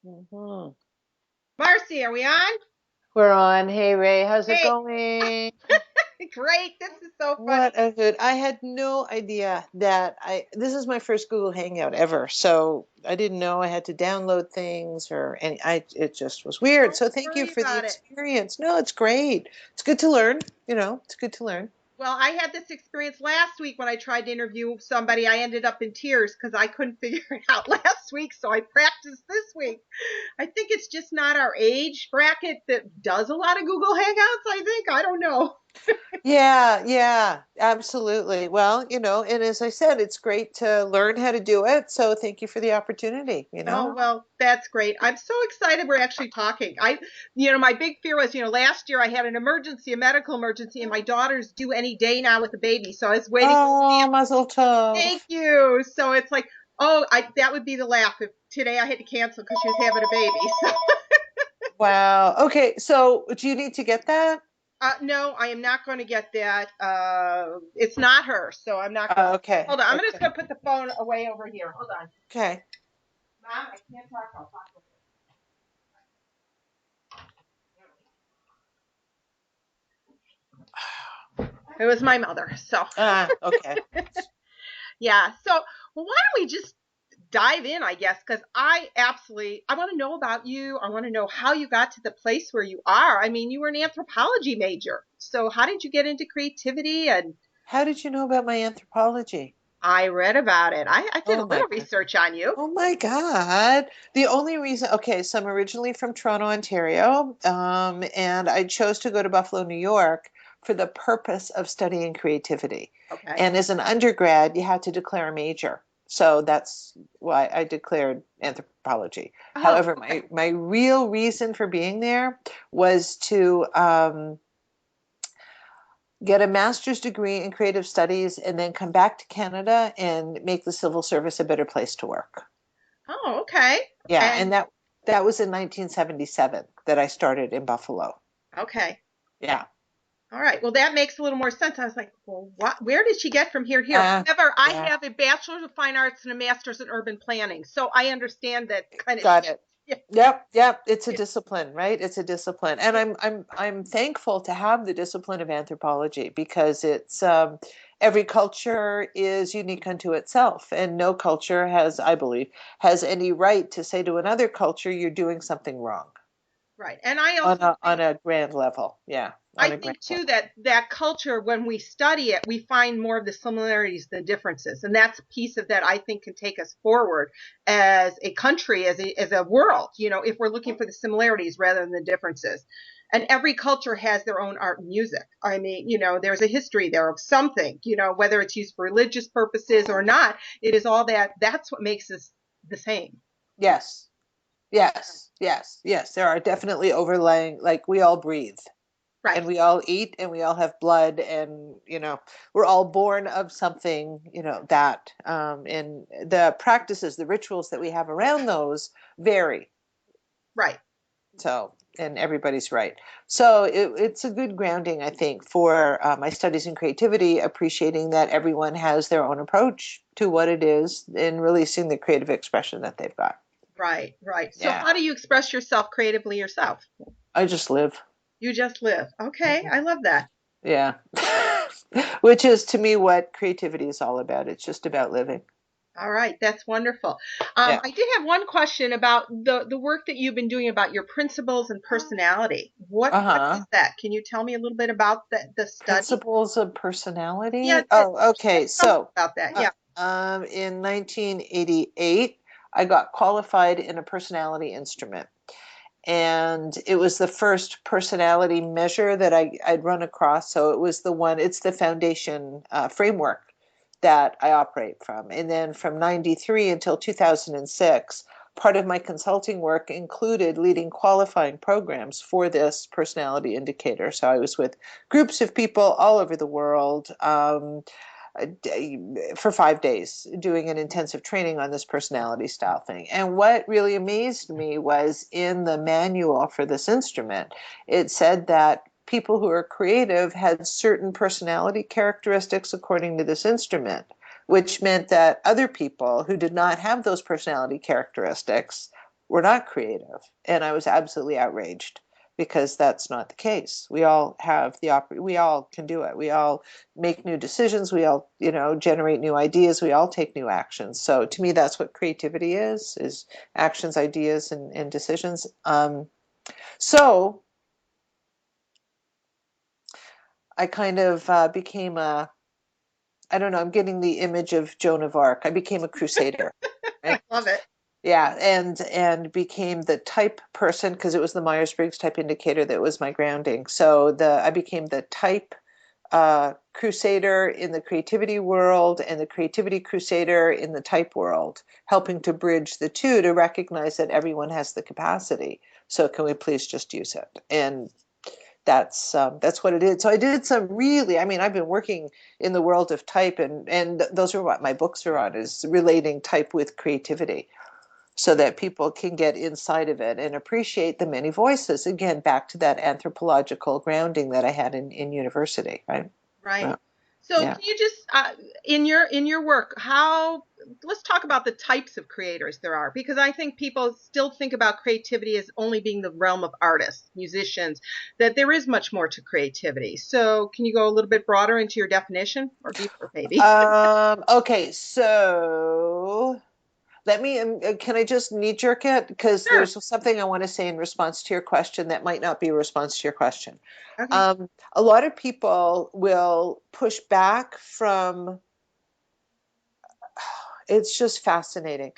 Mhm. Marcy, are we on? We're on. Hey Ray, how's it Hey, going? great. This is so funny. What a good. I had no idea that this is my first Google Hangout ever. So I didn't know I had to download things or and I it just was weird. Don't So thank you worry for the about it. experience. No, it's great. It's good to learn, it's good to learn. Well, I had this experience last week when I tried to interview somebody. I ended up in tears because I couldn't figure it out last week. So I practiced this week. I think it's just not our age bracket that does a lot of Google Hangouts. I think. I don't know. Yeah, yeah, absolutely. Well, and as I said, it's great to learn how to do it. So thank you for the opportunity. Oh, well, that's great. I'm so excited we're actually talking. My big fear was, last year I had an emergency, a medical emergency, and my daughter's due any day now with a baby. So I was waiting to see Oh, if, Mazel Tov. thank you. So it's like, oh, that would be the laugh if today I had to cancel because she was having a baby. So, Wow. Okay, so do you need to get that? no, I am not going to get that. It's not her. So I'm not going. Okay. Hold on. I'm just Okay. going to put the phone away over here. Hold on. Okay. Mom, I can't talk. I'll talk with her. It was my mother. So, Okay. yeah. So, well, why don't we just dive in, I guess, because I want to know about you. I want to know how you got to the place where you are. I mean, you were an anthropology major. So how did you get into creativity? And How did you know about my anthropology? I read about it. I did a Oh my little God. research on you. Oh my God. The only reason, okay, so I'm originally from Toronto, Ontario, and I chose to go to Buffalo, New York for the purpose of studying creativity. Okay. And as an undergrad, you had to declare a major. So that's why I declared anthropology. Oh, However, okay. my real reason for being there was to get a master's degree in creative studies and then come back to Canada and make the civil service a better place to work. Oh, okay. Yeah, and And that was in 1977 that I started in Buffalo. okay. Yeah. All right. Well, that makes a little more sense. I was like, well, what? Where did she get from here to here? However, I Yeah, have a bachelor's of fine arts and a master's in urban planning, so I understand that kind of got shit. it. Yeah. Yep, yep. It's a discipline, right? It's a discipline. And I'm thankful to have the discipline of anthropology because it's every culture is unique unto itself, and no culture has, I believe, has any right to say to another culture you're doing something wrong Right. And I on also on think a grand level. Yeah, I on a grand think too level. that culture, when we study it, we find more of the similarities than differences, and that's a piece of that I think can take us forward as a country, as a world. If we're looking for the similarities rather than the differences. And every culture has their own art and music. I mean, there's a history there of something. Whether it's used for religious purposes or not, it is all that. That's what makes us the same. Yes. Yes, yes, yes. There are definitely overlaying, like we all breathe Right. and we all eat and we all have blood and, we're all born of something, that, and the practices, the rituals that we have around those vary. Right. So, and everybody's right. So it's a good grounding, I think, for my studies in creativity, appreciating that everyone has their own approach to what it is in releasing the creative expression that they've got. Right. Right. So, Yeah, how do you express yourself creatively yourself? I just live. You just live. Okay, Mhm. I love that. Yeah. Which is to me what creativity is all about. It's just about living. All right, that's wonderful. Yeah. I did have one question about the work that you've been doing about your principles and personality. What is Uh-huh. that? Can you tell me a little bit about the study? Principles of Yeah, personality. Oh, okay. tell me So, about that. uh, Yeah. in 1988, I got qualified in a personality instrument. And it was the first personality measure that I'd run across. So it's the foundation framework that I operate from. And then from 93 until 2006, part of my consulting work included leading qualifying programs for this personality indicator. So I was with groups of people all over the world. For 5 days doing an intensive training on this personality style thing. And what really amazed me was in the manual for this instrument, it said that people who are creative had certain personality characteristics according to this instrument, which meant that other people who did not have those personality characteristics were not creative. And I was absolutely outraged because that's not the case. We all have we all can do it. We all make new decisions. We all, generate new ideas. We all take new actions. So to me, that's what creativity is actions, ideas, and decisions. So I kind of became I don't know, I'm getting the image of Joan of Arc. I became a crusader, I right? love it. Yeah, and became the type person because it was the Myers-Briggs type indicator that was my grounding. So I became the type crusader in the creativity world and the creativity crusader in the type world, helping to bridge the two to recognize that everyone has the capacity. So can we please just use it? And that's what it is. So I did some really, I mean, I've been working in the world of type, and those are what my books are on, is relating type with creativity so that people can get inside of it and appreciate the many voices. Again, back to that anthropological grounding that I had in university, right? Right. Yeah. So Yeah. can you just in your work, how let's talk about the types of creators there are, because I think people still think about creativity as only being the realm of artists, musicians, that there is much more to creativity. So can you go a little bit broader into your definition, or deeper maybe? Okay, so let me, can I just knee jerk it? Because Sure. there's something I want to say in response to your question that might not be a response to your question. Okay. A lot of people will push back from, it's just fascinating.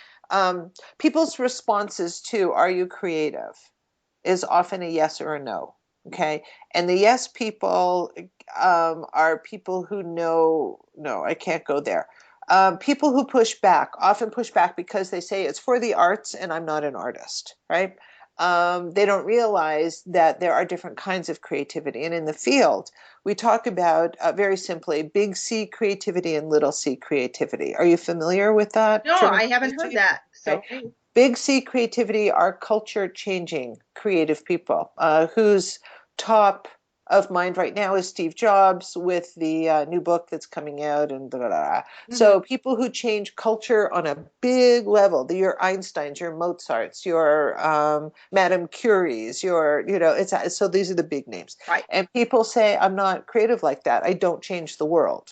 People's responses to, are you creative, is often a yes or a no. Okay. And the yes people are people who know, no, I can't go there. People who push back often push back because they say it's for the arts and I'm not an artist, right? They don't realize that there are different kinds of creativity. And in the field, we talk about very simply big C creativity and little c creativity. Are you familiar with that No, I haven't heard terminology? that. Okay. So hey. Big C creativity are culture changing creative people whose top of mind right now is Steve Jobs with the new book that's coming out and blah, blah, blah. Mhm. So people who change culture on a big level, your Einsteins, your Mozarts, your Madame Curies, it's so these are the big names. Right. And people say, I'm not creative like that. I don't change the world.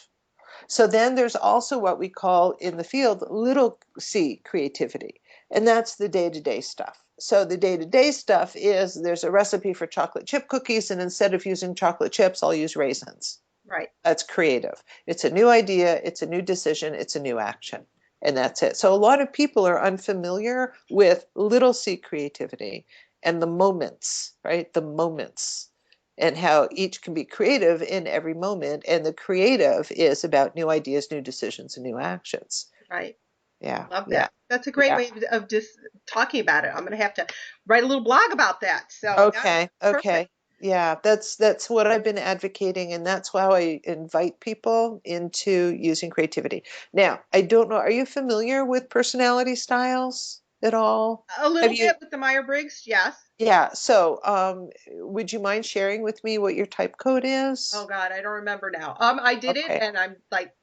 So then there's also what we call in the field little c creativity, and that's the day to day stuff. So the day to day stuff is there's a recipe for chocolate chip cookies, and instead of using chocolate chips, I'll use raisins. Right. That's creative. It's a new idea, it's a new decision, it's a new action. And that's it. So a lot of people are unfamiliar with little c creativity and the moments, right? The moments and how each can be creative in every moment. And the creative is about new ideas, new decisions, and new actions. Right. Yeah, Love yeah, that. That's a great yeah. way of just talking about it. I'm going to have to write a little blog about that. So that's Okay, perfect. okay. Yeah, that's what I've been advocating, and that's how I invite people into using creativity. Now, I don't know, are you familiar with personality styles at all? A Have little you? bit with the Meyer-Briggs, yes. Yeah, so would you mind sharing with me what your type code Oh is? God, I don't remember now. I did it, Okay. and I'm like,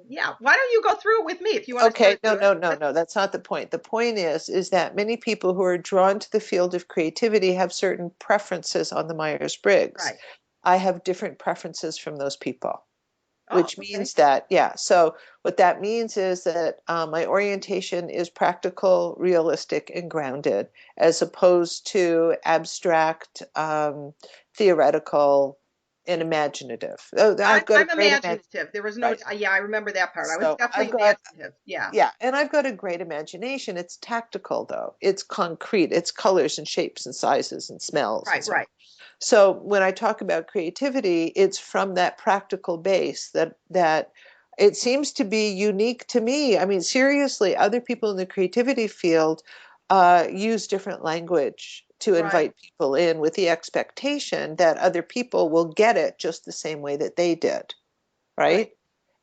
yeah. Why don't you go through it with me if you want to Okay, start no, doing no, no, it? no. That's not the point. The point is that many people who are drawn to the field of creativity have certain preferences on the Myers-Briggs. Right. I have different preferences from those people, Oh, which okay. means that, yeah. So what that means is that my orientation is practical, realistic, and grounded, as opposed to abstract, theoretical, and imaginative. Oh, I've got a I'm great imagination. imaginative. There was no. Right. Yeah, I remember that part. I was So I've definitely got imaginative. Yeah. yeah, and I've got a great imagination. It's tactical though. It's concrete. It's colors and shapes and sizes and smells and Right. so on. Right. So when I talk about creativity, it's from that practical base that it seems to be unique to me. I mean, seriously, other people in the creativity field use different language to Right. invite people in with the expectation that other people will get it just the same way that they did, Right.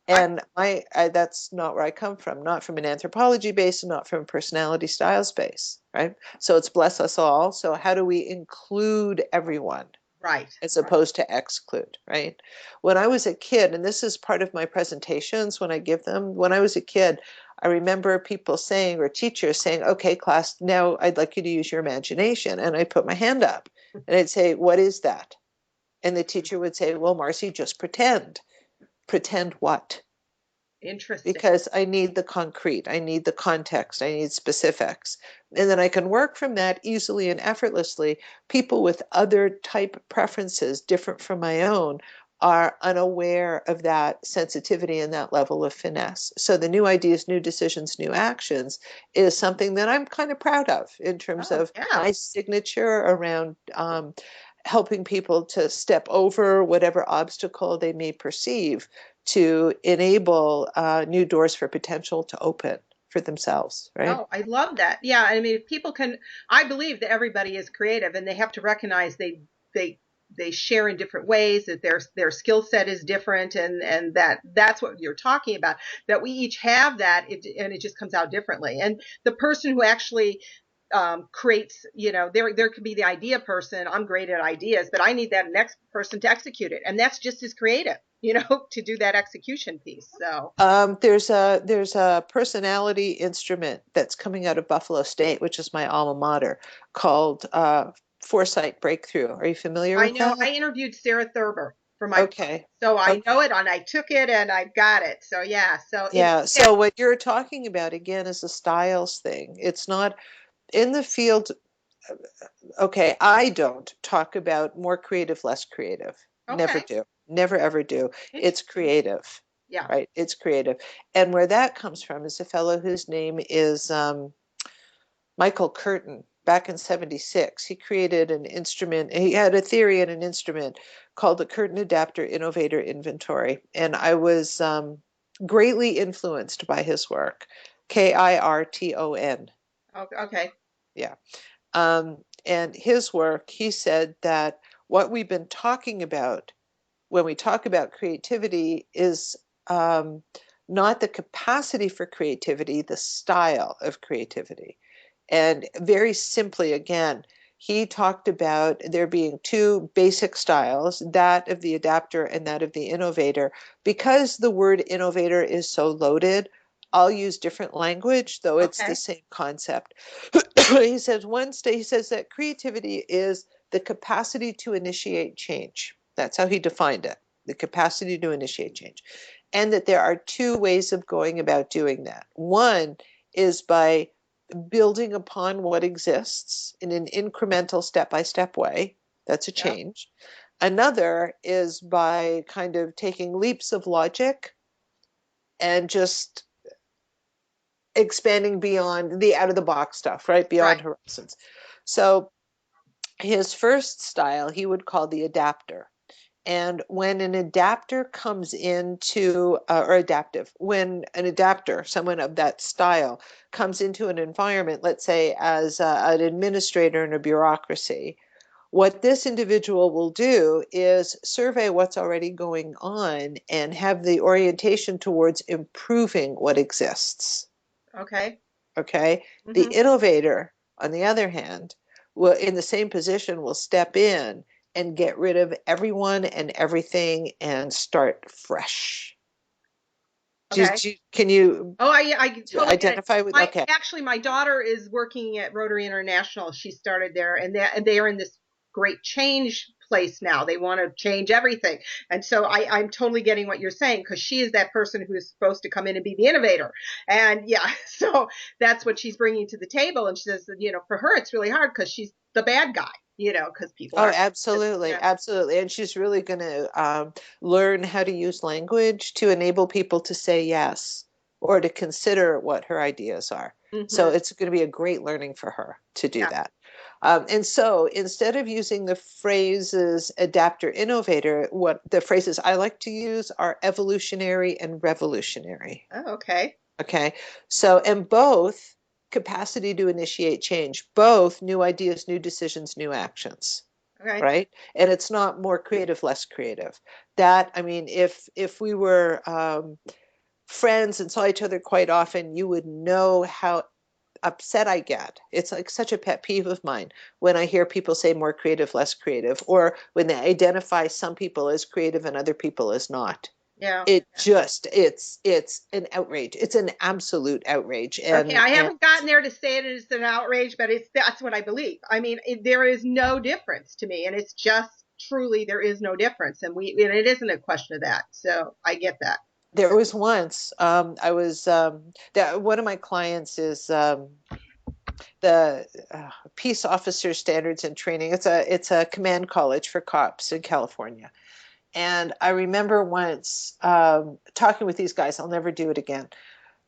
right? I, And that's not where I come from, not from an anthropology base and not from a personality styles base, right? So it's bless us all. So how do we include everyone? Right. as Right. opposed to exclude, right? When I was a kid, and this is part of my presentations when I give them, when I was a kid, I remember people saying, or teachers saying, okay, class, now I'd like you to use your imagination. And I put my hand up and I'd say, what is that? And the teacher would say, well, Marcy, just pretend. Pretend what? Interesting. Because I need the concrete, I need the context, I need specifics. And then I can work from that easily and effortlessly. People with other type preferences different from my own are unaware of that sensitivity and that level of finesse. So the new ideas, new decisions, new actions is something that I'm kind of proud of in terms Oh, of yeah. my signature around helping people to step over whatever obstacle they may perceive to enable new doors for potential to open for themselves, right? Oh, I love that. Yeah, I mean, if people can, I believe that everybody is creative, and they have to recognize they they share in different ways, that their skill set is different, and that's what you're talking about. That we each have that, and it just comes out differently. And the person who actually creates, there could be the idea person. I'm great at ideas, but I need that next person to execute it, and that's just as creative, to do that execution piece. So, There's a personality instrument that's coming out of Buffalo State, which is my alma mater, called Foresight Breakthrough. Are you familiar I with know that? I interviewed Sarah Thurber for my book, Okay. so I Okay. know it, and I took it, and I got it. So yeah, so it Yeah. yeah, So what you're talking about again is a styles thing. It's not in the field. Okay, I don't talk about more creative, less creative. Never okay, do. Never ever do. It's interesting. creative, Yeah, right? It's creative. And where that comes from is a fellow whose name is Michael Curtin. Back in 76, he created an instrument. He had a theory and an instrument called the Curtin Adapter Innovator Inventory. And I was greatly influenced by his work. Kirton. okay, Yeah. And his work, he said that what we've been talking about when we talk about creativity is um, not the capacity for creativity, the style of creativity. And very simply, again, he talked about there being two basic styles, that of the adapter and that of the innovator. Because the word innovator is so loaded, I'll use different language, though it's the okay, same concept. He says that creativity is the capacity to initiate change. That's how he defined it, the capacity to initiate change. And that there are two ways of going about doing that. One is by building upon what exists in an incremental step by step way. That's a yeah, change. Another is by kind of taking leaps of logic and just expanding beyond the out of the box stuff, right? right, Beyond horizons. So his first style he would call the adapter. And when an adapter comes into, or adaptive, when an adapter, someone of that style, comes into an environment, let's say as an administrator in a bureaucracy, what this individual will do is survey what's already going on and have the orientation towards improving what exists. okay, Okay. The hmm innovator, on the other hand, will in the same position will step in and get rid of everyone and everything and start fresh. okay. Can you Oh, I totally get it. identify with? My Okay. actually, my daughter is working at Rotary International. She started there, and they are in this great change place now. They want to change everything, and so I'm totally getting what you're saying, because she is that person who is supposed to come in and be the innovator. And yeah, so that's what she's bringing to the table. And she says that, for her it's really hard because she's the bad guy, because people Oh, are just absolutely, yeah. absolutely. And she's really going to learn how to use language to enable people to say yes or to consider what her ideas are. So Mm-hmm. it's going to be a great learning for her to do Yeah. that. And so instead of using the phrases adapter, innovator, what the phrases I like to use are evolutionary and revolutionary. Oh, okay. Okay. So, and both capacity to initiate change, both new ideas, new decisions, new actions, Okay. right? And it's not more creative, less creative. That, I mean, if we were friends and saw each other quite often, you would know how upset I get. It's like such a pet peeve of mine when I hear people say more creative, less creative, or when they identify some people as creative and other people as not. Yeah. It just it's an outrage. It's an absolute outrage. Okay, I And haven't gotten there to say it is an outrage, but that's what I believe. I mean, there is no difference to me, and it's just truly there is no difference, and it isn't a question of that. So I get that. there was once I was that one of my clients is the Peace Officer Standards and Training. It's a command college for cops in California. And I remember once talking with these guys. I'll never do it again.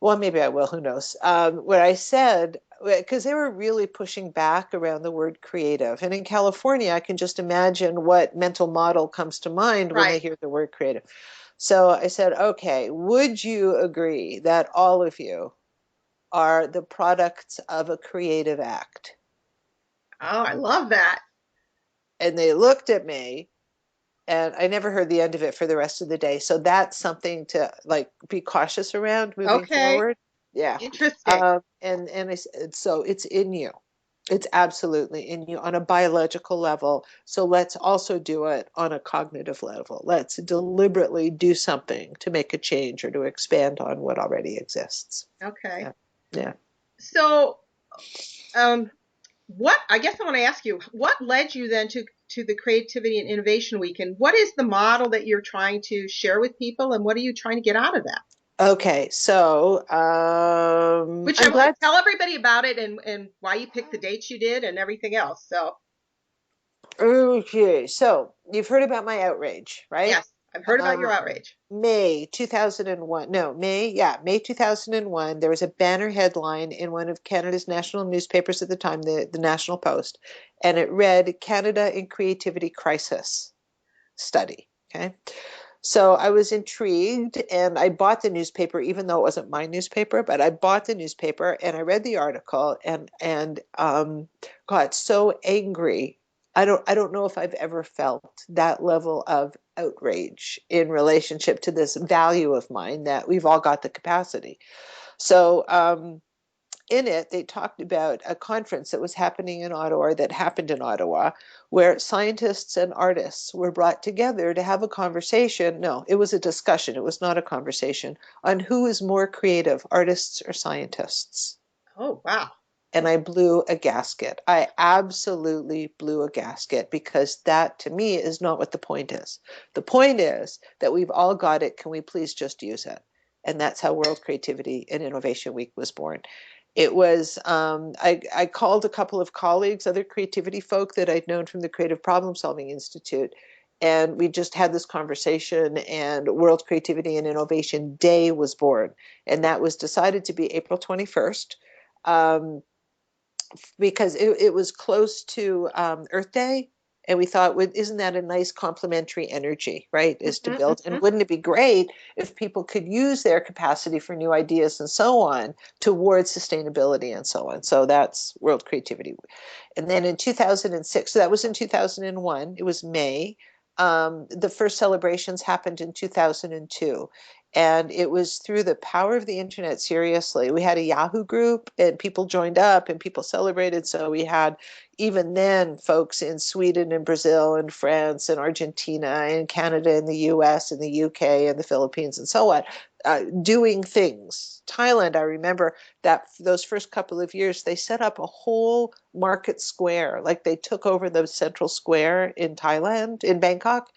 Well, maybe I will. Who knows? Where I said, because they were really pushing back around the word creative. And in California, I can just imagine what mental model comes to mind when they Right. hear the word creative. So I said, okay, would you agree that all of you are the products of a creative act? Oh, I love that. And they looked at me, and I never heard the end of it for the rest of the day. So that's something to like be cautious around moving Okay, forward. Yeah. interesting. And I said, so it's in you. It's absolutely in you on a biological level. So let's also do it on a cognitive level. Let's deliberately do something to make a change or to expand on what already exists. Okay. Yeah. Yeah. So, um, what I guess I want to ask you, what led you then to the Creativity and Innovation Week, and what is the model that you're trying to share with people, and what are you trying to get out of that? Okay. So I'm Whichever, glad. tell everybody about it and why you picked the dates you did and everything else. So, Okay. So you've heard about my outrage, right? yes, I've heard about your Um, outrage. May 2001. No, May 2001. There was a banner headline in one of Canada's national newspapers at the time, the National Post, and it read Canada in Creativity Crisis Study. Okay. So I was intrigued and I bought the newspaper, even though it wasn't my newspaper, but I bought the newspaper and I read the article and got so angry. I don't know if I've ever felt that level of outrage in relationship to this value of mine that we've all got the capacity. So in it, they talked about a conference that was happening in Ottawa, that happened in Ottawa, where scientists and artists were brought together to have a conversation. No, it was a discussion. It was not a conversation on who is more creative, artists or scientists. Oh, wow. And I blew a gasket. I absolutely blew a gasket because that to me is not what the point is. The point is that we've all got it. Can we please just use it? And that's how World Creativity and Innovation Week was born. It was, I called a couple of colleagues, other creativity folk that I'd known from the Creative Problem Solving Institute, and we just had this conversation, and World Creativity and Innovation Day was born. And that was decided to be April 21st. Um, because it was close to Earth Day. And we thought, well, isn't that a nice complementary energy, right? Is to Hmm. build. And wouldn't it be great if people could use their capacity for new ideas and so on towards sustainability and so on? So that's World Creativity. And then in 2006, so that was in 2001, it was May. The first celebrations happened in 2002. And it was through the power of the internet, seriously. We had a Yahoo group and people joined up and people celebrated. So we had, even then, folks in Sweden and Brazil and France and Argentina and Canada and the US and the UK and the Philippines and so on, doing things. Thailand, I remember that those first couple of years, they set up a whole market square. Like they took over the central square in Thailand, in Bangkok,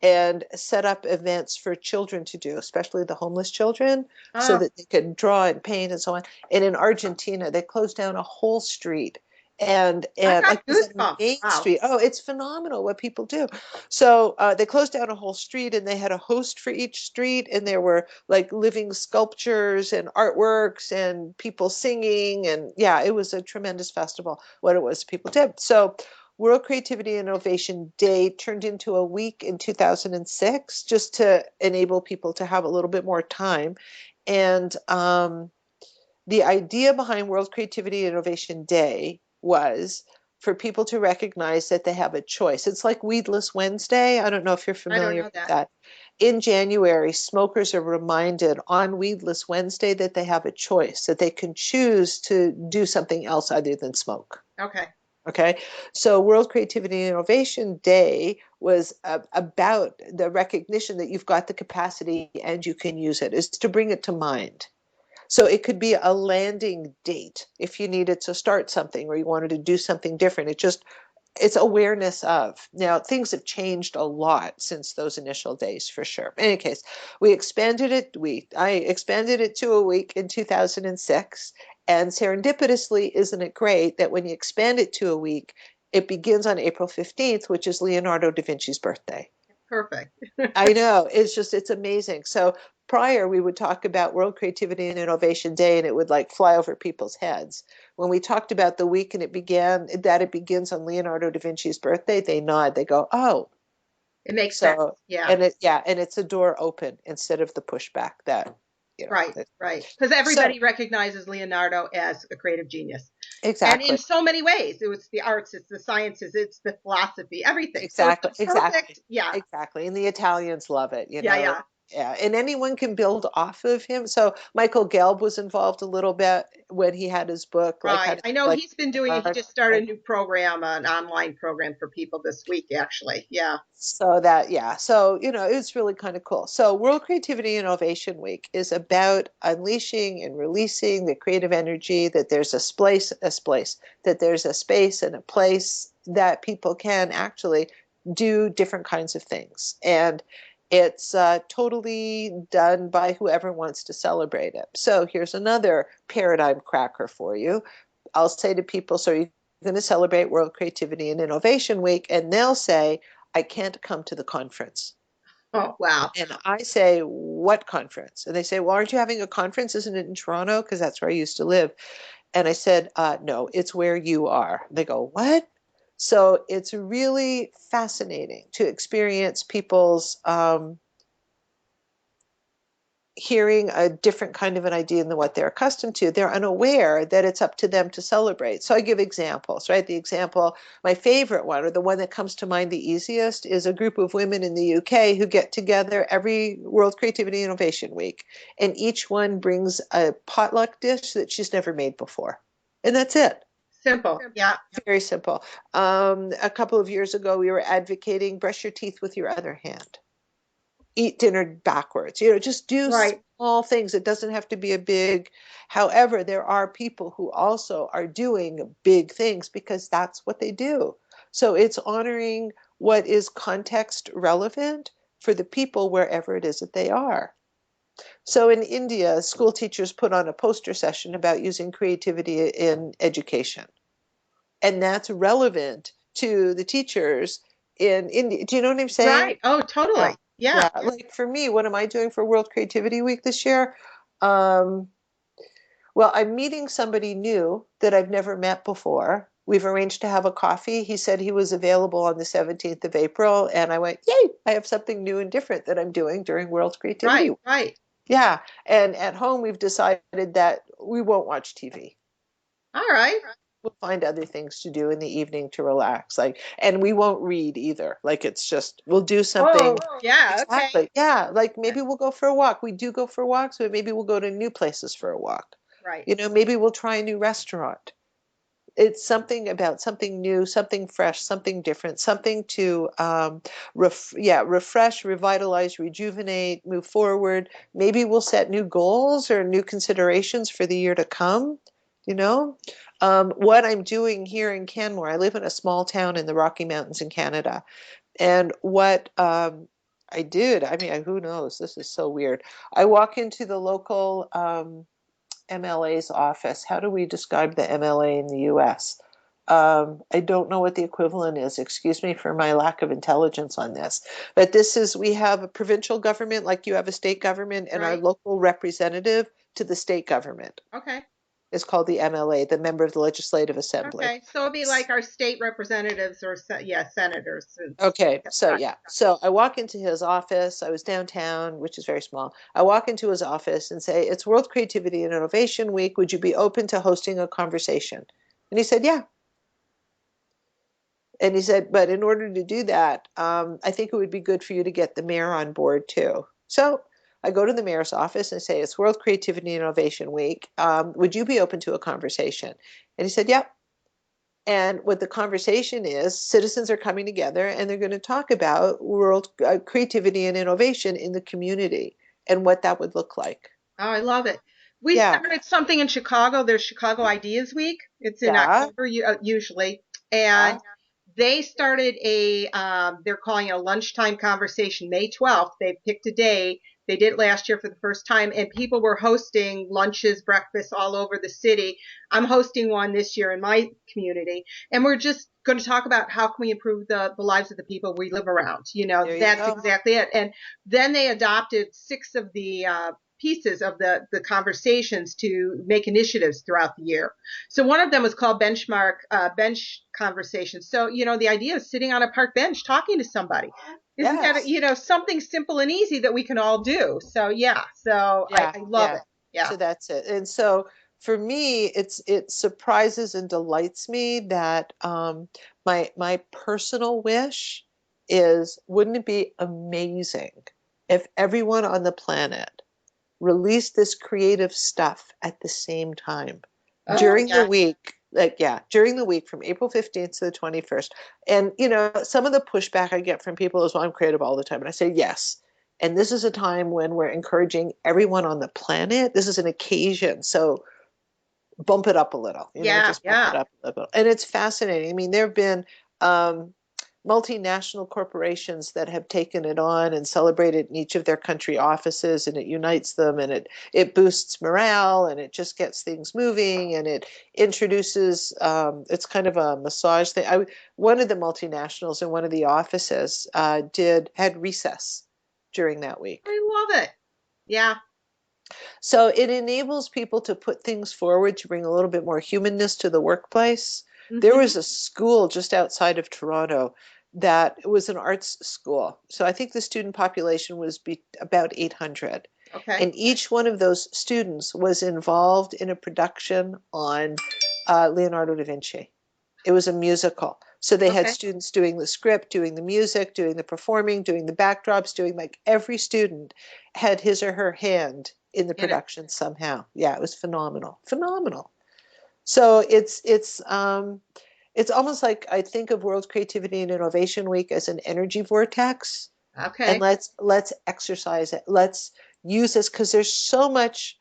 and set up events for children to do, especially the homeless children, so Oh, that they could draw and paint and so on. And in Argentina, they closed down a whole street I and like got it was a goosebumps. main Wow. street. Oh, it's phenomenal what people do. So they closed down a whole street and they had a host for each street, and there were like living sculptures and artworks and people singing, and yeah, it was a tremendous festival. What it was people did. So World Creativity and Innovation Day turned into a week in 2006 just to enable people to have a little bit more time. And the idea behind World Creativity and Innovation Day was for people to recognize that they have a choice. It's like Weedless Wednesday. I don't know if you're I don't familiar know with that. that. in January, smokers are reminded on Weedless Wednesday that they have a choice, that they can choose to do something else other than smoke. Okay. Okay, so World Creativity and Innovation Day was about the recognition that you've got the capacity and you can use it, is to bring it to mind. So it could be a landing date if you needed to start something or you wanted to do something different. It's awareness of. Now, things have changed a lot since those initial days, for sure. In any case, I expanded it to a week in 2006. And serendipitously, isn't it great that when you expand it to a week, it begins on April 15th, which is Leonardo da Vinci's birthday. Perfect. I know. It's amazing. So prior, we would talk about World Creativity and Innovation Day, and it would like fly over people's heads. When we talked about the week and it begins on Leonardo da Vinci's birthday, they nod. They go, "Oh." It makes sense. So, Yeah. and it's a door open instead of the pushback that, Right, that, right. Because so everybody recognizes Leonardo as a creative genius. And in exactly. so many ways, it was the arts, it's the sciences, it's the philosophy, everything. So it's Exactly, a perfect, exactly, yeah, exactly. And the Italians love it, yeah, yeah. Yeah, and anyone can build off of him. So Michael Gelb was involved a little bit when he had his book, like how Right. to I know like he's been doing it. He art, just started right? a new program, an online program for people this week, actually. Yeah. So that, yeah. So, it's really kind of cool. So World Creativity Innovation Week is about unleashing and releasing the creative energy, that there's that there's a space and a place that people can actually do different kinds of things. And it's totally done by whoever wants to celebrate it. So here's another paradigm cracker for you. I'll say to people, so you're going to celebrate World Creativity and Innovation Week, and they'll say, I can't come to the conference. Oh, wow. And I say, what conference? And they say, well, aren't you having a conference? Isn't it in Toronto? Because that's where I used to live. And I said, no, it's where you are. They go, what? So it's really fascinating to experience people's hearing a different kind of an idea than what they're accustomed to. They're unaware that it's up to them to celebrate. So I give examples, right? The example, my favorite one, or the one that comes to mind the easiest, is a group of women in the UK who get together every World Creativity Innovation Week, and each one brings a potluck dish that she's never made before. And that's it. Simple. Yeah. Very simple. A couple of years ago, we were advocating brush your teeth with your other hand, eat dinner backwards, just do Right. small things. It doesn't have to be a big. However, there are people who also are doing big things because that's what they do. So it's honoring what is context relevant for the people wherever it is that they are. So in India, school teachers put on a poster session about using creativity in education, and that's relevant to the teachers in India. Do you know what I'm saying? Right. Oh, Yeah. totally. Yeah. Yeah. Like for me, what am I doing for World Creativity Week this year? Um, well, I'm meeting somebody new that I've never met before. We've arranged to have a coffee. He said he was available on the 17th of April, and I went, yay, I have something new and different that I'm doing during World Creativity Right. Week. Right. Yeah. And at home, we've decided that we won't watch TV. All right. We'll find other things to do in the evening to relax. And we won't read either. Like it's just, we'll do something. Oh, yeah. Okay. Exactly. Yeah. Like maybe we'll go for a walk. We do go for walks, but maybe we'll go to new places for a walk. Right. Maybe we'll try a new restaurant. It's something about something new, something fresh, something different, something to refresh, revitalize, rejuvenate, move forward. Maybe we'll set new goals or new considerations for the year to come. You know, what I'm doing here in Canmore, I live in a small town in the Rocky Mountains in Canada, and what I did, I mean, who knows? This is so weird. I walk into the local MLA's office. How do we describe the MLA in the US? I don't know what the equivalent is. Excuse me for my lack of intelligence on this. But we have a provincial government, like you have a state government, and our Right. local representative to the state government Okay. is called the MLA, the Member of the Legislative Assembly. Okay. So it'll be like our state representatives or, yeah, senators. Okay, so Gotcha. yeah. So I walk into his office. I was downtown, which is very small. I walk into his office and say, it's World Creativity and Innovation Week. Would you be open to hosting a conversation? And he said, yeah. And he said, but in order to do that, I think it would be good for you to get the mayor on board too. So I go to the mayor's office and say, it's World Creativity and Innovation Week. Would you be open to a conversation? And he said, yep. And what the conversation is, citizens are coming together and they're going to talk about world creativity and innovation in the community and what that would look like. Oh, I love it. We Yeah, started something in Chicago. There's Chicago Ideas Week. It's in yeah, October usually, and yeah, they started they're calling it a lunchtime conversation, May 12th. They picked a day. They did it last year for the first time, and people were hosting lunches, breakfasts all over the city. I'm hosting one this year in my community, and we're just going to talk about how can we improve the lives of the people we live around. there you That's go. exactly it. And then they adopted six of the pieces of the conversations to make initiatives throughout the year. So one of them was called bench conversations. So, the idea is sitting on a park bench talking to somebody. Isn't that, Yes. something simple and easy that we can all do? So, yeah, so Yeah, I love yeah. it. Yeah. So that's it. And so for me, it surprises and delights me that my personal wish is, wouldn't it be amazing if everyone on the planet released this creative stuff at the same time Oh, during the yeah. week? Like, yeah, during the week from April 15th to the 21st. And, some of the pushback I get from people is, well, I'm creative all the time. And I say, yes. And this is a time when we're encouraging everyone on the planet. This is an occasion. So bump it up a little, Yeah. just bump it Yeah. up a little. And it's fascinating. I mean, there have been multinational corporations that have taken it on and celebrated in each of their country offices, and it unites them, and it boosts morale, and it just gets things moving, and it introduces it's kind of a massage thing. One of the multinationals in one of the offices had recess during that week. I love it. Yeah. So it enables people to put things forward to bring a little bit more humanness to the workplace. There Hmm. was a school just outside of Toronto that was an arts school. So I think the student population was about 800. Okay. And each one of those students was involved in a production on Leonardo da Vinci. It was a musical. So they had Okay. students doing the script, doing the music, doing the performing, doing the backdrops, doing, like, every student had his or her hand in the In it. production somehow. Yeah, it was phenomenal. Phenomenal. So it's almost like I think of World Creativity and Innovation Week as an energy vortex, and Okay. let's exercise it. Let's use this because there's so much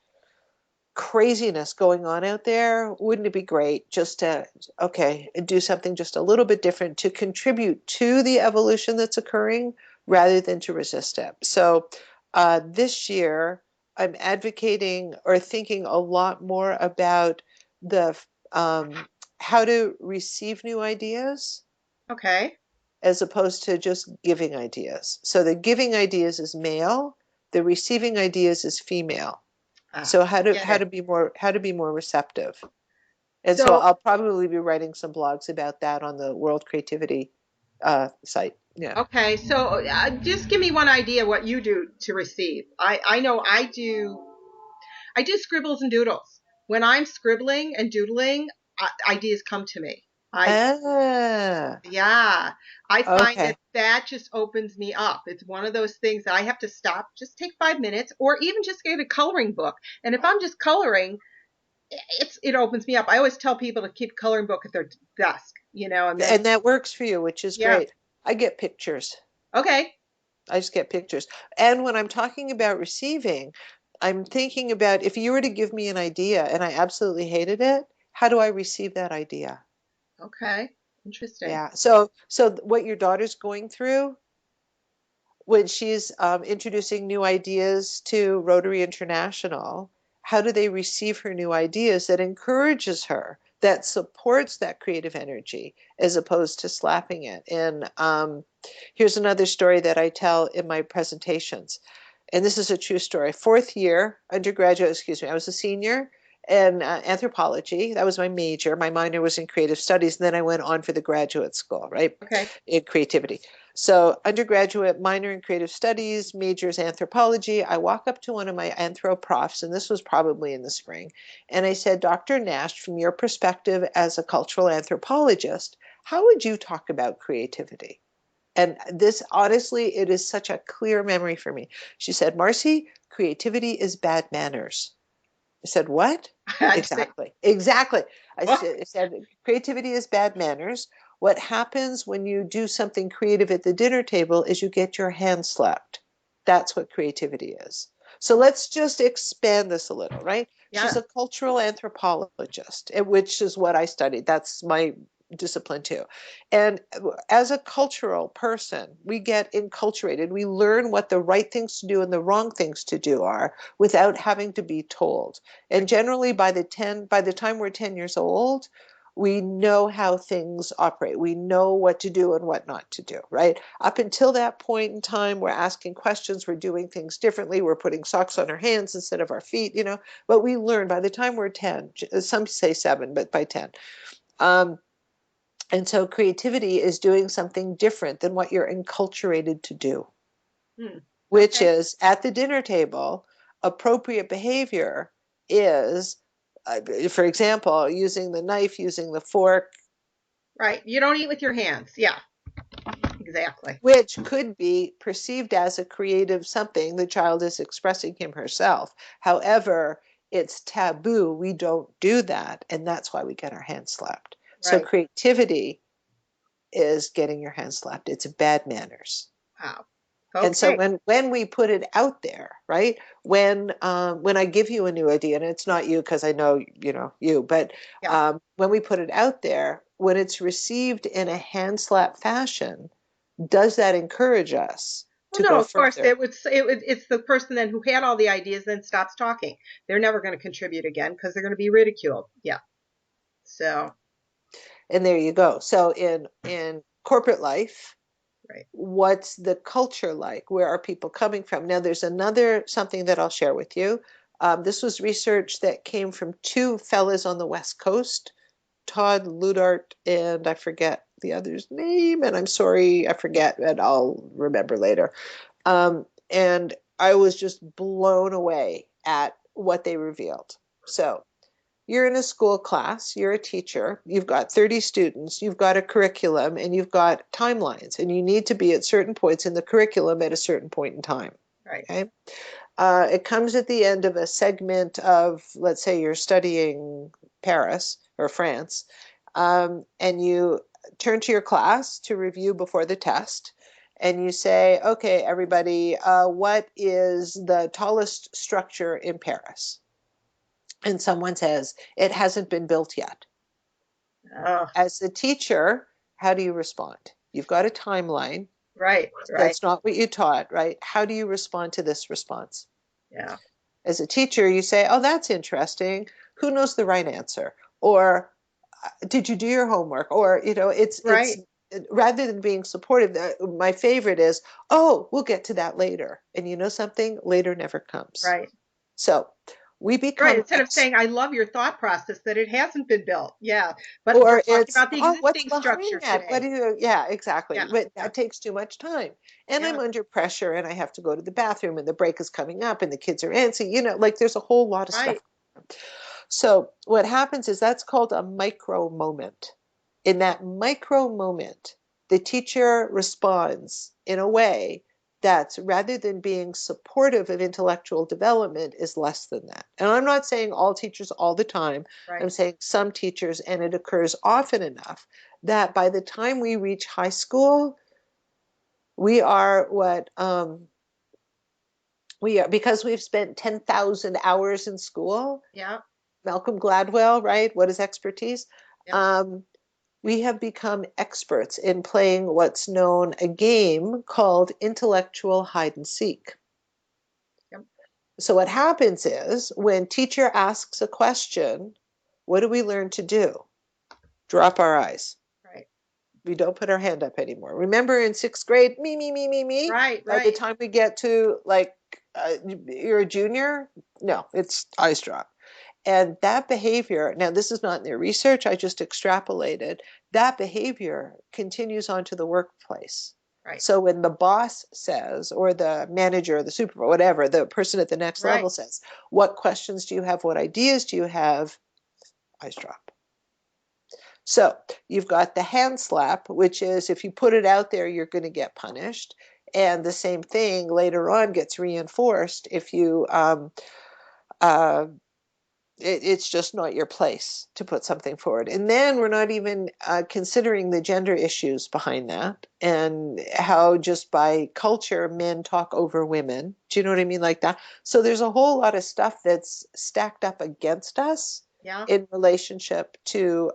craziness going on out there. Wouldn't it be great just to, okay, do something just a little bit different to contribute to the evolution that's occurring rather than to resist it? So this year, I'm advocating or thinking a lot more about the how to receive new ideas Okay. as opposed to just giving ideas. So the giving ideas is male, the receiving ideas is female. Ah, So get it. how to be more receptive. And so So, I'll probably be writing some blogs about that on the World Creativity site. Yeah. okay. So, just give me one idea what you do to receive. I know I do scribbles and doodles. When I'm scribbling and doodling, ideas come to me. I Ah, Yeah, I find that okay. that just opens me up. It's one of those things that I have to stop, just take 5 minutes, or even just get a coloring book. And if I'm just coloring, it opens me up. I always tell people to keep a coloring book at their desk, and then And that works for you, which is yeah, great. I get pictures. okay, I just get pictures. And when I'm talking about receiving, I'm thinking about, if you were to give me an idea and I absolutely hated it, how do I receive that idea? okay, interesting. Yeah. So what your daughter's going through when she's introducing new ideas to Rotary International, how do they receive her new ideas that encourages her, that supports that creative energy, as opposed to slapping it? And here's another story that I tell in my presentations. And this is a true story. Fourth year undergraduate, excuse me, I was a senior in anthropology. That was my major. My minor was in creative studies. And then I went on for the graduate school, right, Okay, in creativity. So undergraduate, minor in creative studies, majors anthropology. I walk up to one of my anthro profs, and this was probably in the spring, and I said, Dr. Nash, from your perspective as a cultural anthropologist, how would you talk about creativity? And this, honestly, it is such a clear memory for me. She said, Marci, creativity is bad manners. I said, what? I'd say, Exactly. Exactly. oh, I said, creativity is bad manners. What happens when you do something creative at the dinner table is you get your hand slapped. That's what creativity is. So let's just expand this a little, right? She's yeah, a cultural anthropologist, which is what I studied. That's my discipline too. And as a cultural person, we get enculturated. We learn what the right things to do and the wrong things to do are without having to be told. And generally by the time we're 10 years old, we know how things operate. We know what to do and what not to do, right? Up until that point in time, we're asking questions, we're doing things differently, we're putting socks on our hands instead of our feet, but we learn by the time we're 10, some say 7, but by 10. Um, and so creativity is doing something different than what you're enculturated to do, which okay, is at the dinner table, appropriate behavior is, for example, using the knife, using the fork, right. You don't eat with your hands. Yeah, exactly. which could be perceived as a creative something. The child is expressing him herself. However, it's taboo. We don't do that. And that's why we get our hands slapped. So Right. creativity is getting your hands slapped. It's bad manners. Wow. And so Okay. when we put it out there, right? When I give you a new idea, and it's not you because I know you, but Yeah. when we put it out there, when it's received in a hand slap fashion, does that encourage us Well, to no, go of course further? it's the person then who had all the ideas then stops talking. They're never going to contribute again because they're going to be ridiculed. Yeah. So, And there you go. So in corporate life, right. what's the culture like? Where are people coming from? Now, there's another something that I'll share with you. This was research that came from two fellas on the West Coast, Todd Ludart, and I forget the other's name, and I'm sorry, I forget, and I'll remember later. And I was just blown away at what they revealed. So, you're in a school class, you're a teacher, you've got 30 students, you've got a curriculum, and you've got timelines, and you need to be at certain points in the curriculum at a certain point in time. Right. Okay. It comes at the end of a segment of, let's say you're studying Paris or France, and you turn to your class to review before the test, and you say, okay, everybody, what is the tallest structure in Paris? And someone says, it hasn't been built yet. Oh, As a teacher, how do you respond? You've got a timeline. right. Right. That's not what you taught, right? How do you respond to this response? Yeah. As a teacher, you say, oh, that's interesting. Who knows the right answer? Or did you do your homework? Or, it's Right. rather than being supportive, my favorite is, oh, we'll get to that later. And you know something? Later never comes. Right. So we Right. become Instead of saying, I love your thought process that it hasn't been built. Yeah. But we're or talking it's, about the oh, what's existing behind structure that? What today. do you, yeah, exactly. Yeah. But Yeah. that takes too much time. And I'm Yeah. under pressure and I have to go to the bathroom and the break is coming up and the kids are antsy, like there's a whole lot of stuff. Right. So what happens is that's called a micro moment. In that micro moment, the teacher responds in a way that's, rather than being supportive of intellectual development, is less than that. And I'm not saying all teachers all the time. I'm Right. saying some teachers, and it occurs often enough that by the time we reach high school, we are we are, because we've spent 10,000 hours in school. Yeah. Malcolm Gladwell, right? What is expertise? Yep. Um, we have become experts in playing what's known a game called intellectual hide and seek. Yep. So what happens is when teacher asks a question, what do we learn to do? Drop our eyes. Right. We don't put our hand up anymore. Remember in sixth grade, me, me, me, me, me. Right. By the Right. time we get to like you're a junior, no, it's eyes drop. And that behavior, now this is not in their research, I just extrapolated, that behavior continues on to the workplace. Right. So when the boss says, or the manager, or the super, whatever, the person at the next Right. level says, what questions do you have? What ideas do you have? Eyes drop. So you've got the hand slap, which is if you put it out there, you're going to get punished. And the same thing later on gets reinforced if you uh, it's just not your place to put something forward. And then we're not even considering the gender issues behind that and how just by culture men talk over women. Do you know what I mean? Like that. So there's a whole lot of stuff that's stacked up against us Yeah. in relationship to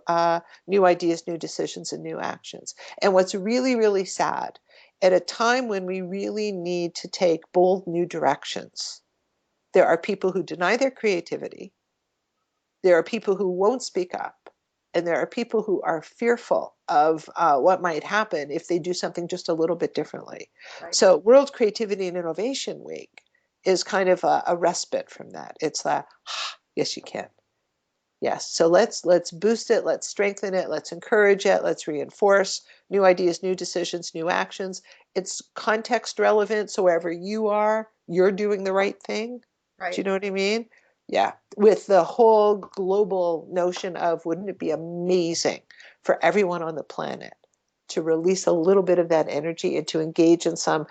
new ideas, new decisions, and new actions. And what's really, really sad at a time when we really need to take bold new directions, there are people who deny their creativity, there are people who won't speak up, and there are people who are fearful of what might happen if they do something just a little bit differently. Right. So, World Creativity and Innovation Week is kind of a respite from that. It's like, yes, you can. Yes. So let's boost it. Let's strengthen it. Let's encourage it. Let's reinforce new ideas, new decisions, new actions. It's context relevant. So wherever you are, you're doing the right thing. Do Right. you know what I mean? Yeah. With the whole global notion of wouldn't it be amazing for everyone on the planet to release a little bit of that energy and to engage in some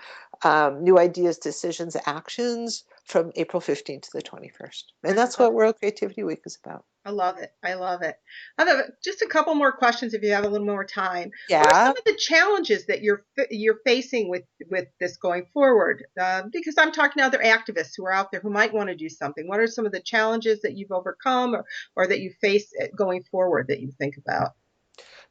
new ideas, decisions, actions from April 15th to the 21st. And that's what World Creativity Week is about. I love it. I love it. I have just a couple more questions if you have a little more time. What are Yeah. some of the challenges that you're facing with this going forward? Because I'm talking to other activists who are out there who might want to do something. What are some of the challenges that you've overcome or that you face going forward that you think about?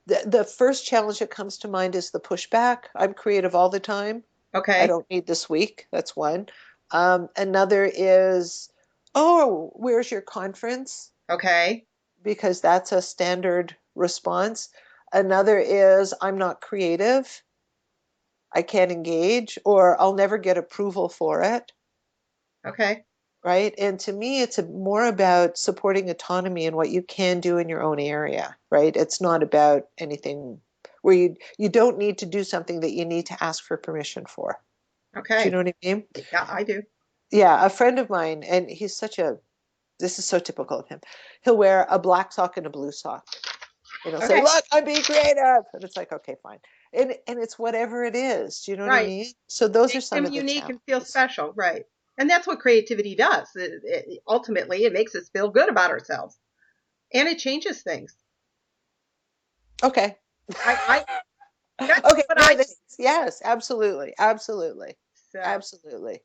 The first challenge that comes to mind is the pushback. I'm creative all the time. I Okay. don't need this week. That's one. Another is, oh, where's your conference? Okay. Because that's a standard response. Another is, I'm not creative. I can't engage, or I'll never get approval for it. Okay. Right? And to me, it's more about supporting autonomy and what you can do in your own area, right? It's not about anything where you don't need to do something that you need to ask for permission for. Do you Okay. know what I mean? Yeah, I do. Yeah, a friend of mine, and this is so typical of him. He'll wear a black sock and a blue sock. And he'll say, Okay. look, I'm being creative. And it's like, okay, fine. And it's whatever it is. Do you know what I Right. mean? So those are Makes some them of the unique and feel challenges. special. Right. And that's what creativity does. Ultimately, it makes us feel good about ourselves and it changes things. Okay. I that's Okay, what no, I this think. yes, absolutely, absolutely, So, absolutely.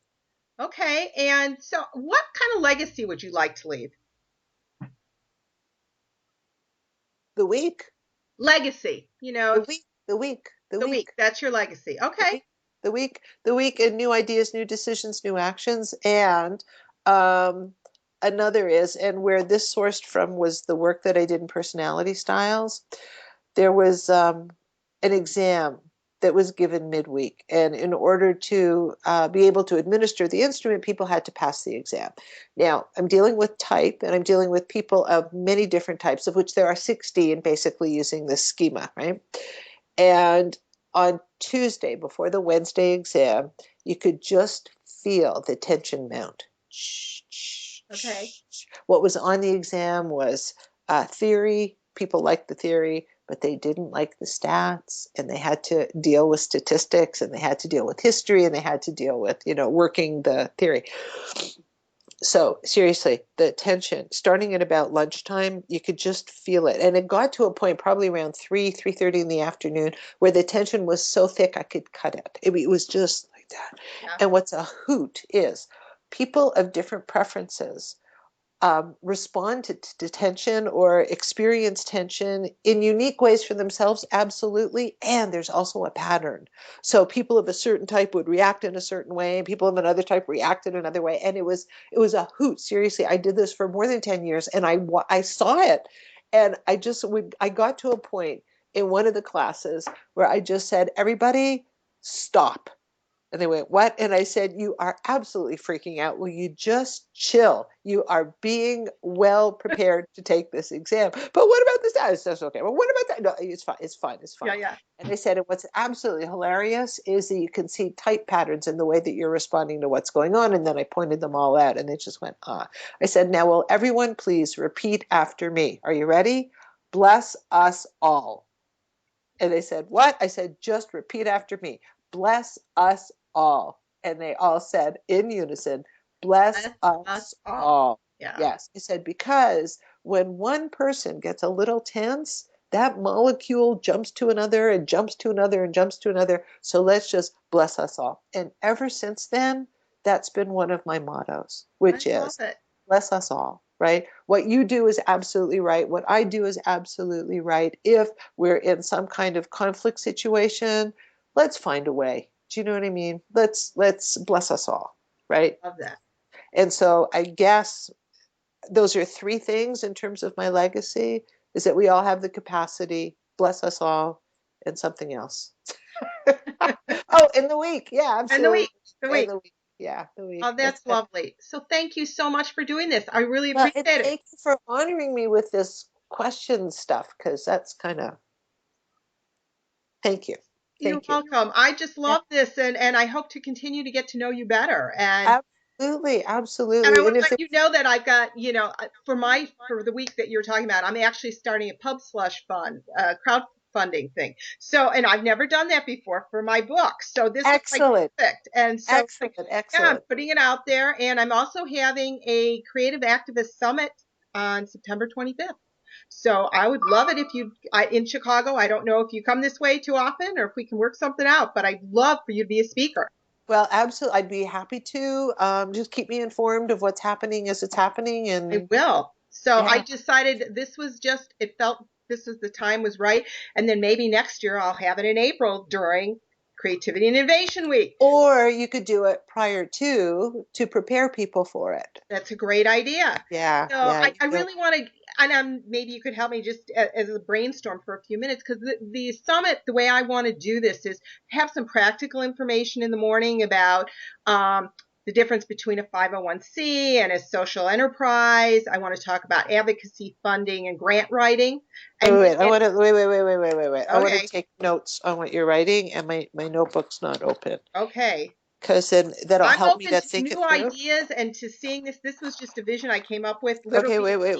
okay. And so what kind of legacy would you like to leave? The week, Legacy, the week, the week, the the week. week, That's your legacy. the Okay. week, the week, the week, and new ideas, new decisions, new actions. And um, another is, and where this sourced from was the work that I did in personality styles. There was an exam that was given midweek. And in order to be able to administer the instrument, people had to pass the exam. Now, I'm dealing with type, and I'm dealing with people of many different types, of which there are 60 in basically using this schema, right? And on Tuesday, before the Wednesday exam, you could just feel the tension mount. Okay. What was on the exam was theory. People liked the theory, but they didn't like the stats, and they had to deal with statistics, and they had to deal with history, and they had to deal with, working the theory. So seriously, the tension starting at about lunchtime, you could just feel it. And it got to a point probably around 3:30 in the afternoon where the tension was so thick I could cut it. It was just like that. Yeah. And what's a hoot is people of different preferences respond to tension or experience tension in unique ways for themselves, absolutely. And there's also a pattern. So people of a certain type would react in a certain way, and people of another type react in another way. And it was a hoot. Seriously, I did this for more than 10 years, and I saw it. And I got to a point in one of the classes where I just said, everybody, stop. And they went, what? And I said, you are absolutely freaking out. Will you just chill? You are being well prepared to take this exam. But what about this? I said, okay. Well, what about that? No, it's fine. It's fine. It's Yeah, fine. yeah. And they said, and what's absolutely hilarious is that you can see type patterns in the way that you're responding to what's going on. And then I pointed them all out and they just went, ah. I said, now, will everyone please repeat after me? Are you ready? Bless us all. And they said, what? I said, just repeat after me. Bless us all. And they all said in unison, bless Bless us us all. all. Yeah. Yes. I said, because when one person gets a little tense, that molecule jumps to another and jumps to another and jumps to another. So let's just bless us all. And ever since then, that's been one of my mottos, I which love is it. bless us all, right? What you do is absolutely right. What I do is absolutely right. If we're in some kind of conflict situation, let's find a way. Do you know what I mean? Let's bless us all, right? Love that. And so I guess those are three things in terms of my legacy is that we all have the capacity, bless us all, and something else. Oh, in the week. Yeah, And the absolutely. week, the In week. the week. Yeah, the week. Oh, That's that's it. lovely. So thank you so much for doing this. I really Well, and appreciate it. thank you for honoring me with this question stuff because that's kind of, thank you. You're Thank you. welcome. I just Yeah, love this, and I hope to continue to get to know you better. absolutely. And I Absolutely. want And to if let there's, you know that I've got, for the week that you're talking about, I'm actually starting a pub slush fund, crowdfunding thing. So, and I've never done that before for my book. So this is like excellent, perfect. And so, excellent, yeah, I'm excellent. putting it out there. And I'm also having a creative activist summit on September 25th. So I would love it if in Chicago. I don't know if you come this way too often or if we can work something out, but I'd love for you to be a speaker. Well, absolutely. I'd be happy to. Just keep me informed of what's happening as it's happening. I And will. So I yeah. decided it felt this was the time was right. And then maybe next year I'll have it in April during Creativity and Innovation Week. Or you could do it prior to prepare people for it. That's a great idea. Yeah, So yeah. I really want to, and maybe you could help me just as a brainstorm for a few minutes because the summit, the way I want to do this is have some practical information in the morning about the difference between a 501c and a social enterprise. I want to talk about advocacy funding and grant writing. Wait, And wait, I then, want to wait. I want to okay, take notes on what you're writing, and my notebook's not open okay. because then that'll I'm help me open to to think it new through. ideas and to seeing this. This was just a vision I came up with Okay, literally.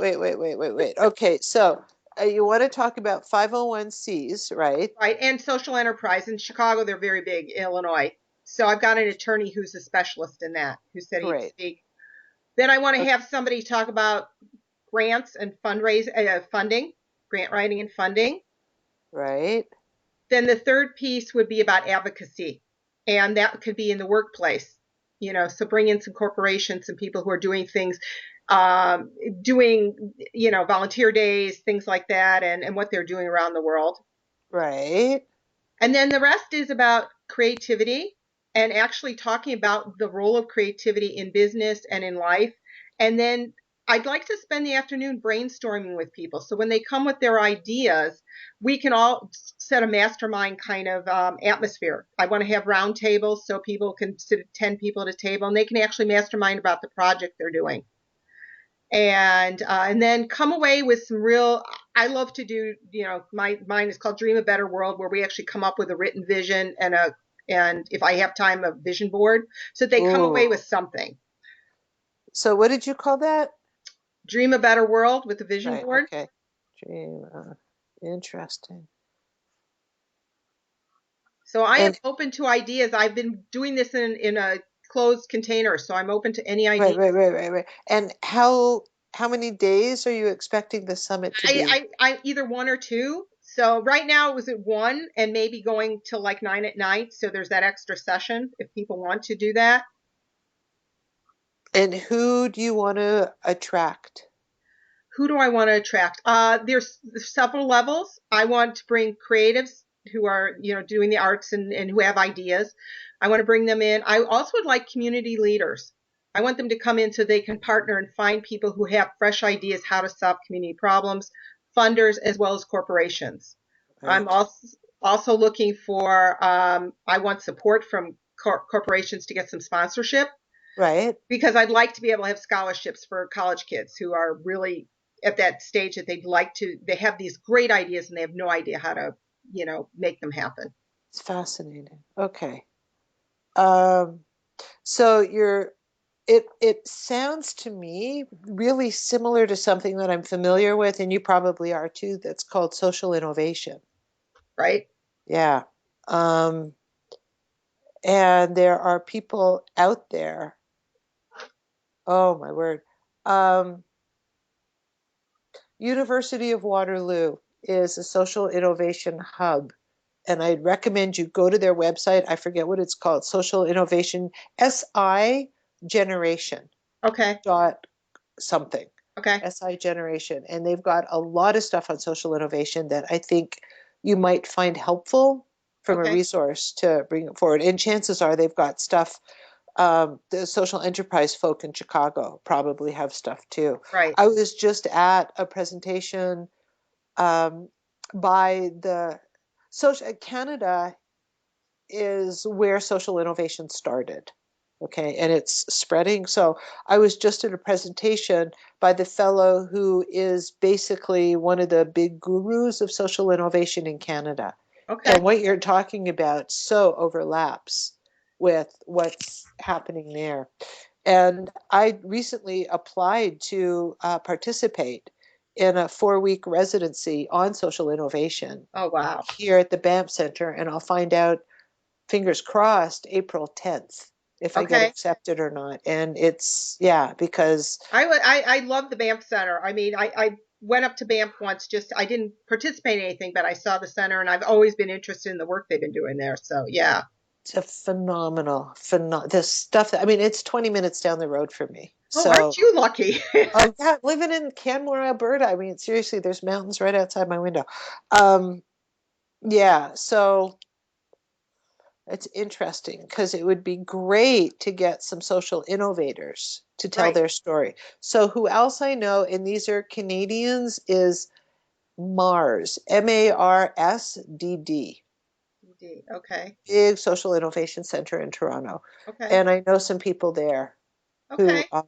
wait. Okay, so you want to talk about 501(c)s, right? Right, and social enterprise. In Chicago, they're very big, Illinois. So I've got an attorney who's a specialist in that, who said he'd Great. speak. Then I want to Okay, have somebody talk about grants and funding, grant writing and funding. right, Then the third piece would be about advocacy, and that could be in the workplace. So bring in some corporations, some people who are doing things, um, doing volunteer days, things like that, and what they're doing around the world. right, And then the rest is about creativity and actually talking about the role of creativity in business and in life. And then I'd like to spend the afternoon brainstorming with people. So when they come with their ideas, we can all set a mastermind kind of atmosphere. I want to have round tables so people can sit 10 people at a table and they can actually mastermind about the project they're doing and then come away with some real. I love to do, mine is called Dream a Better World, where we actually come up with a written vision and if I have time, a vision board, so they come away Ooh. with something. So what did you call that? Dream a Better World with a vision Right, board. okay. Dream, interesting. So I am And open to ideas. I've been doing this in a closed container, so I'm open to any right, idea. right. And how many days are you expecting the summit to be? I either one or two. So right now it was at one and maybe going till like 9 at night. So there's that extra session if people want to do that. And who do you want to attract? Who do I want to attract? There's several levels. I want to bring creatives who are, doing the arts and who have ideas. I want to bring them in. I also would like community leaders. I want them to come in so they can partner and find people who have fresh ideas how to solve community problems, funders as well as corporations. I'm Right. also looking for, I want support from corporations to get some sponsorship Right. because I'd like to be able to have scholarships for college kids who are really at that stage that they have these great ideas and they have no idea how to, make them happen. It's fascinating. Okay. Um, so it sounds to me really similar to something that I'm familiar with, and you probably are too, that's called social innovation. Right? Yeah. Um, and there are people out there. Oh my word. Um, University of Waterloo is a social innovation hub, and I'd recommend you go to their website. I forget what it's called, Social Innovation SI Generation Okay. dot something. Okay. SI Generation, and they've got a lot of stuff on social innovation that I think you might find helpful from a Okay. resource to bring it forward. And chances are they've got stuff. The social enterprise folk in Chicago probably have stuff too. Right. I was just at a presentation um, by the social Canada is where social innovation started. Okay, and it's spreading. So I was just at a presentation by the fellow who is basically one of the big gurus of social innovation in Canada. Okay. And what you're talking about so overlaps with what's happening there. And I recently applied to participate in a 4-week residency on social innovation Oh, wow. here at the Banff Center, and I'll find out, fingers crossed, April 10th if I get Okay. accepted or not. And it's, yeah, because I love the Banff Center. I mean, I went up to Banff once. Just I didn't participate in anything, but I saw the center, and I've always been interested in the work they've been doing there. So yeah. it's a the stuff that, I mean, it's 20 minutes down the road from me. Oh, aren't So, you lucky? oh, yeah, living in Canmore, Alberta, I mean, seriously, there's mountains right outside my window. Um, yeah, so it's interesting because it would be great to get some social innovators to tell Right. their story. So, who else I know, and these are Canadians, is Mars, MARSDD, Okay. big social innovation center in Toronto. Okay. And I know some people there who, Okay. I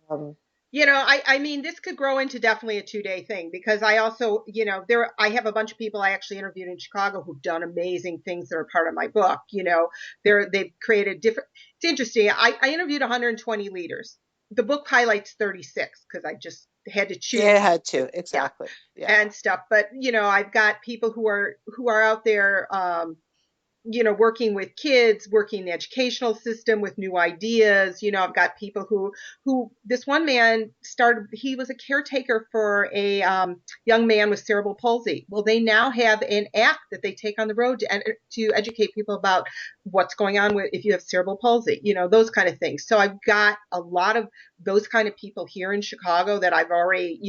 mean, this could grow into definitely a 2-day thing because I also, I have a bunch of people I actually interviewed in Chicago who've done amazing things that are part of my book. They've created different, it's interesting. I interviewed 120 leaders. The book highlights 36 because I just had to choose. yeah, had to, Yeah. exactly. Yeah. And stuff. But, I've got people who are out there, working with kids, working in the educational system with new ideas. I've got people who this one man started, he was a caretaker for a young man with cerebral palsy. Well, they now have an app that they take on the road to educate people about what's going on with if you have cerebral palsy, those kind of things. So I've got a lot of those kind of people here in Chicago that I've already,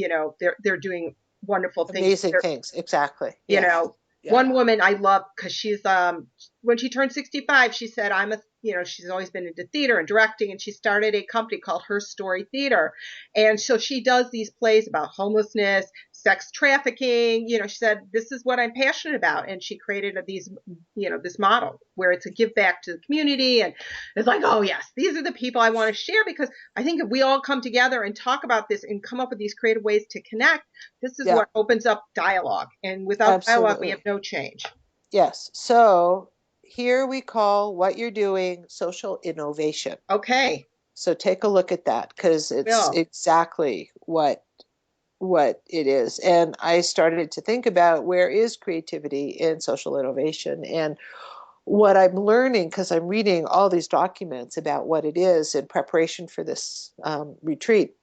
they're doing wonderful things. Amazing things. Exactly. you Yeah. know Yeah. One woman I love because she's when she turned 65, she said, she's always been into theater and directing, and she started a company called Her Story Theater. And so she does these plays about homelessness, sex trafficking. She said, this is what I'm passionate about. And she created this model where it's a give back to the community. And it's like, oh yes, these are the people I want to share, because I think if we all come together and talk about this and come up with these creative ways to connect, this is Yeah. what opens up dialogue. And without dialogue, we have Absolutely. no change. Yes. So here we call what you're doing social innovation. Okay. So take a look at that because it's Bill. exactly what it is. And I started to think about where is creativity in social innovation, and what I'm learning because I'm reading all these documents about what it is in preparation for this retreat,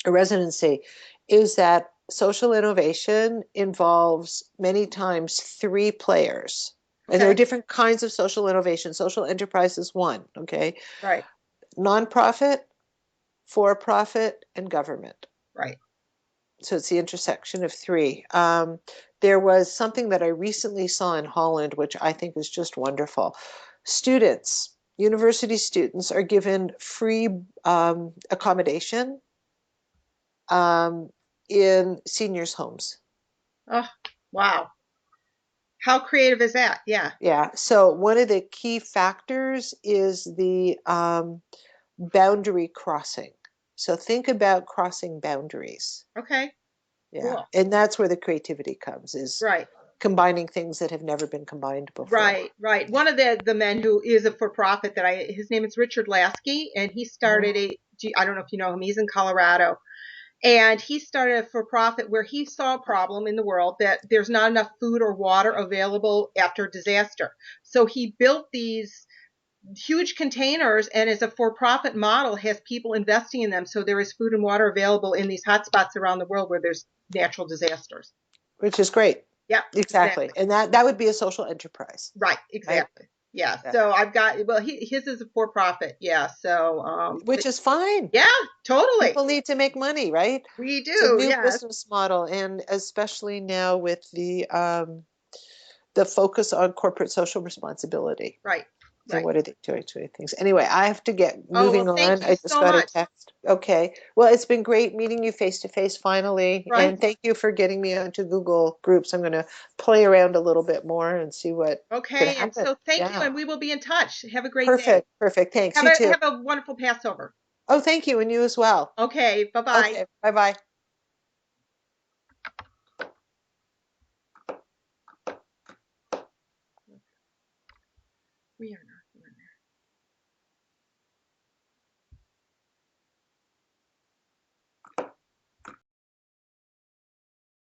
a residency, is that social innovation involves many times three players. And there are Okay. different kinds of social innovation. Social enterprise is one, okay? Right. Nonprofit, for profit, and government. Right. So it's the intersection of three. There was something that I recently saw in Holland, which I think is just wonderful. Students, university students, are given free accommodation um, in seniors' homes. Oh, wow. How creative is that? Yeah. Yeah. So one of the key factors is the boundary crossing. So think about crossing boundaries. Okay. Yeah. Cool. And that's where the creativity comes, is Right. combining things that have never been combined before. Right, right. One of the men who is a for profit that his name is Richard Lasky, and he Mhm. started I don't know if you know him. He's in Colorado, and he started a for profit where he saw a problem in the world that there's not enough food or water available after disaster. So he built these huge containers, and as a for profit model, has people investing in them. So there is food and water available in these hotspots around the world where there's natural disasters. Which is great. Yep, Exactly. exactly. And that would be a social enterprise, Right, right? exactly. Yeah. Yeah. So I've got, well, his is a for profit. Yeah. So, Which is fine. yeah, totally. People need to make money, right? We It's a do. new Yes. business model, and especially now with the focus on corporate social responsibility. Right. And Right. what are they doing things? Anyway, I have to get Oh, well, moving thank on. you I just so got a much. text. Okay. Well, it's been great meeting you face to face finally. Right. And thank you for getting me onto Google Groups. I'm going to play around a little bit more and see what could Okay. And happen. so thank you. Yeah. And we will be in touch. Have a great day. Perfect. Perfect. Thanks. You too. Have a wonderful Passover. Oh, thank you. And you as well. Okay. Bye bye. Okay. Bye bye. We are not.